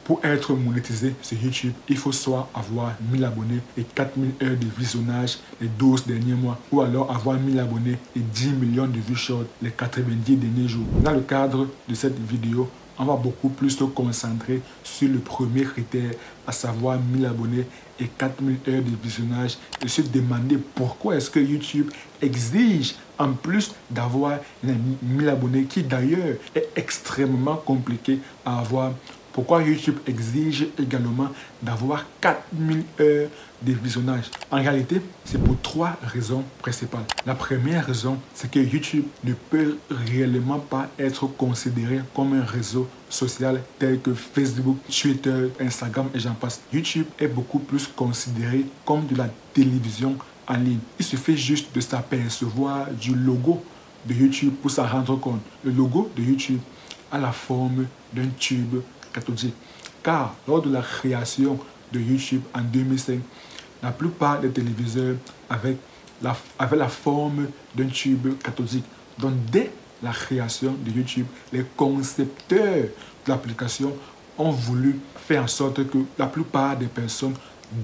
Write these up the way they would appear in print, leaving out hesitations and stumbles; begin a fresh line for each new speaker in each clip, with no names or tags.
Pour être monétisé sur YouTube, il faut soit avoir 1000 abonnés et 4000 heures de visionnage les 12 derniers mois, ou alors avoir 1000 abonnés et 10 millions de vues short les 90 derniers jours. Dans le cadre de cette vidéo, on va beaucoup plus se concentrer sur le premier critère, à savoir 1000 abonnés et 4000 heures de visionnage, et se demander pourquoi est-ce que YouTube exige, en plus d'avoir 1000 abonnés, qui d'ailleurs est extrêmement compliqué à avoir. Pourquoi YouTube exige également d'avoir 4000 heures de visionnage? En réalité, c'est pour 3 raisons principales. La première raison, c'est que YouTube ne peut réellement pas être considéré comme un réseau social tel que Facebook, Twitter, Instagram et j'en passe. YouTube est beaucoup plus considéré comme de la télévision en ligne. Il suffit juste de s'apercevoir du logo de YouTube pour s'en rendre compte. Le logo de YouTube a la forme d'un tube cathodique. Car lors de la création de YouTube en 2005, la plupart des téléviseurs avaient la forme d'un tube cathodique. Donc dès la création de YouTube, les concepteurs de l'application ont voulu faire en sorte que la plupart des personnes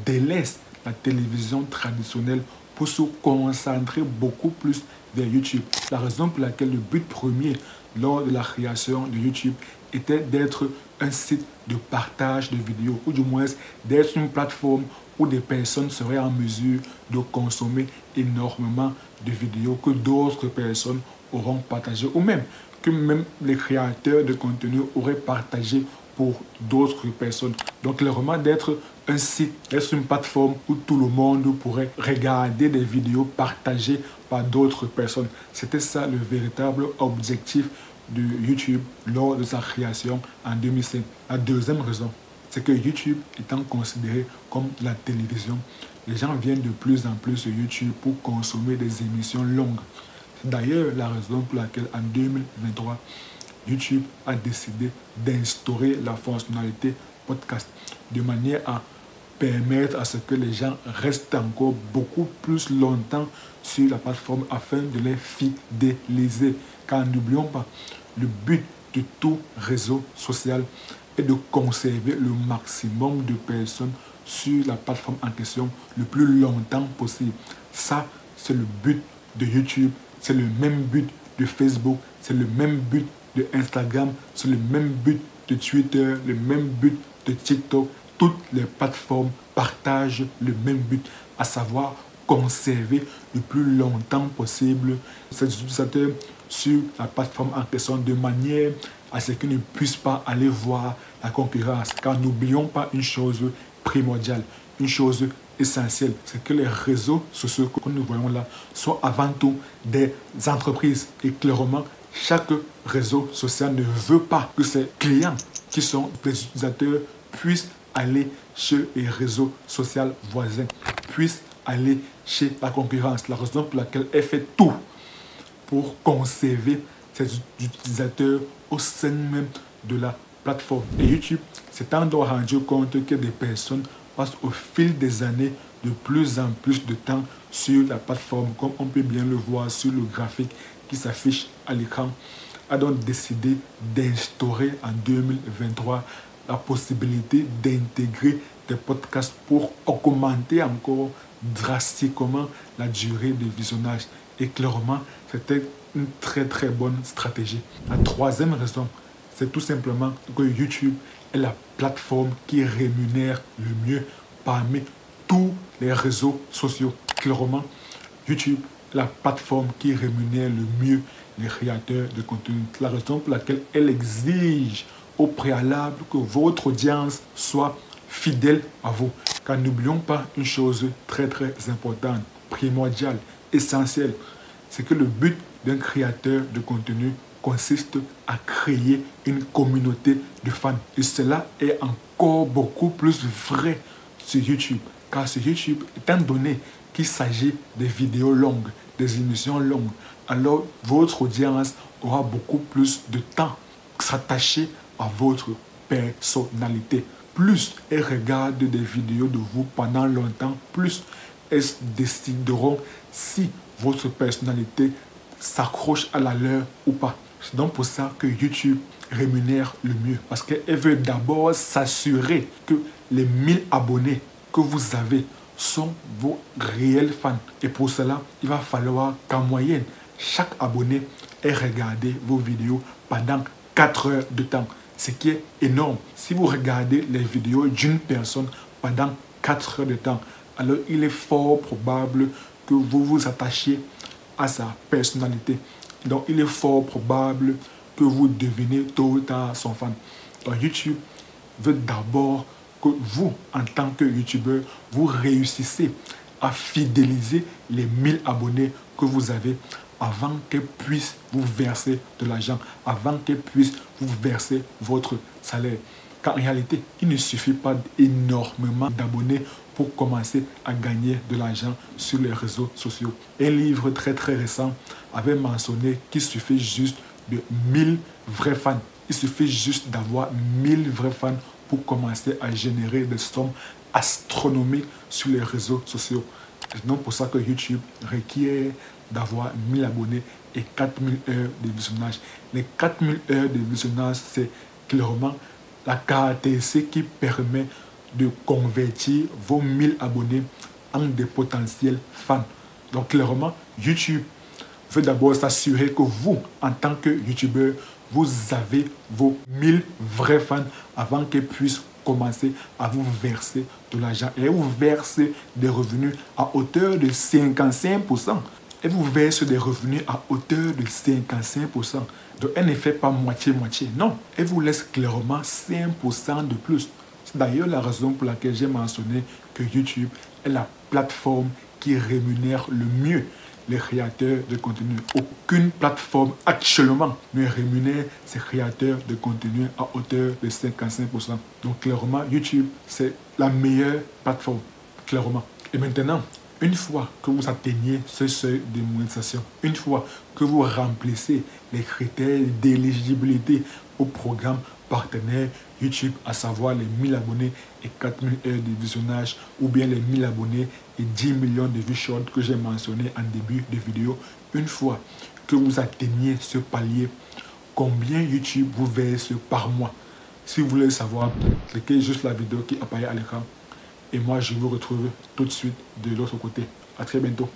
délaissent la télévision traditionnelle pour se concentrer beaucoup plus vers YouTube. La raison pour laquelle le but premier lors de la création de YouTube était d'être un site de partage de vidéos, ou du moins d'être une plateforme où des personnes seraient en mesure de consommer énormément de vidéos que d'autres personnes auront partagées, ou même que même les créateurs de contenu auraient partagé pour d'autres personnes. Donc clairement d'être un site, d'être une plateforme où tout le monde pourrait regarder des vidéos partagées par d'autres personnes. C'était ça le véritable objectif de YouTube lors de sa création en 2005. La deuxième raison, c'est que YouTube étant considéré comme la télévision, les gens viennent de plus en plus sur YouTube pour consommer des émissions longues. C'est d'ailleurs la raison pour laquelle en 2023, YouTube a décidé d'instaurer la fonctionnalité podcast de manière à permettre à ce que les gens restent encore beaucoup plus longtemps sur la plateforme afin de les fidéliser. Car n'oublions pas, le but de tout réseau social est de conserver le maximum de personnes sur la plateforme en question le plus longtemps possible. Ça, c'est le but de YouTube, c'est le même but de Facebook, c'est le même but de Instagram, c'est le même but de Twitter, le même but de TikTok. Toutes les plateformes partagent le même but, à savoir conserver le plus longtemps possible ces utilisateurs sur la plateforme en question de manière à ce qu'ils ne puissent pas aller voir la concurrence. Car n'oublions pas une chose primordiale, une chose essentielle, c'est que les réseaux sociaux que nous voyons là sont avant tout des entreprises. Et clairement, chaque réseau social ne veut pas que ses clients, qui sont des utilisateurs, puissent aller chez les réseaux sociaux voisins, puissent aller chez la concurrence. La raison pour laquelle elle fait tout pour conserver ses utilisateurs au sein même de la plateforme. Et YouTube s'étant rendu compte que des personnes passent au fil des années de plus en plus de temps sur la plateforme, comme on peut bien le voir sur le graphique qui s'affiche à l'écran, a donc décidé d'instaurer en 2023 la possibilité d'intégrer des podcasts pour augmenter encore drastiquement la durée de visionnage. Et clairement, c'était une très très bonne stratégie. La troisième raison, c'est tout simplement que YouTube est la plateforme qui rémunère le mieux parmi tous les réseaux sociaux. Clairement, YouTube est la plateforme qui rémunère le mieux les créateurs de contenu. C'est la raison pour laquelle elle exige au préalable que votre audience soit fidèle à vous. Car n'oublions pas une chose très très importante, primordiale, essentielle, c'est que le but d'un créateur de contenu consiste à créer une communauté de fans. Et cela est encore beaucoup plus vrai sur YouTube. Car sur YouTube, étant donné qu'il s'agit des vidéos longues, des émissions longues, alors votre audience aura beaucoup plus de temps à s'attacher à votre personnalité. Plus elles regardent des vidéos de vous pendant longtemps, plus elles décideront si votre personnalité s'accroche à la leur ou pas. C'est donc pour ça que YouTube rémunère le mieux. Parce qu'elle veut d'abord s'assurer que les 1000 abonnés que vous avez sont vos réels fans. Et pour cela, il va falloir qu'en moyenne, chaque abonné ait regardé vos vidéos pendant 4 heures de temps. Ce qui est énorme. Si vous regardez les vidéos d'une personne pendant 4 heures de temps, alors il est fort probable que vous vous attachiez à sa personnalité. Donc, il est fort probable que vous devenez tôt ou tard son fan. Donc, YouTube veut d'abord que vous, en tant que YouTubeur, vous réussissez à fidéliser les 1000 abonnés que vous avez avant qu'elle puisse vous verser de l'argent, avant qu'elle puisse vous verser votre salaire. Car en réalité, il ne suffit pas énormément d'abonnés pour commencer à gagner de l'argent sur les réseaux sociaux. Un livre très récent avait mentionné qu'il suffit juste de 1000 vrais fans. Il suffit juste d'avoir 1000 vrais fans pour commencer à générer des sommes astronomiques sur les réseaux sociaux. C'est donc pour ça que YouTube requiert d'avoir 1000 abonnés et 4000 heures de visionnage. Les 4000 heures de visionnage, c'est clairement la caractéristique qui permet de convertir vos 1000 abonnés en des potentiels fans. Donc clairement, YouTube veut d'abord s'assurer que vous, en tant que YouTubeur, vous avez vos 1000 vrais fans avant qu'ils puissent commencer à vous verser de l'argent. Et vous verser des revenus à hauteur de 55%. Et vous verse des revenus à hauteur de 55%. Donc elle ne fait pas moitié-moitié. Non, elle vous laisse clairement 5% de plus. C'est d'ailleurs la raison pour laquelle j'ai mentionné que YouTube est la plateforme qui rémunère le mieux les créateurs de contenu. Aucune plateforme actuellement ne rémunère ses créateurs de contenu à hauteur de 55%. Donc clairement, YouTube, c'est la meilleure plateforme. Clairement. Et maintenant, une fois que vous atteignez ce seuil de monétisation, une fois que vous remplissez les critères d'éligibilité au programme partenaire YouTube, à savoir les 1000 abonnés et 4000 heures de visionnage, ou bien les 1000 abonnés et 10 millions de vues short que j'ai mentionné en début de vidéo, une fois que vous atteignez ce palier, combien YouTube vous verse par mois? Si vous voulez savoir, cliquez juste la vidéo qui apparaît à l'écran. Et moi, je vous retrouve tout de suite de l'autre côté. À très bientôt.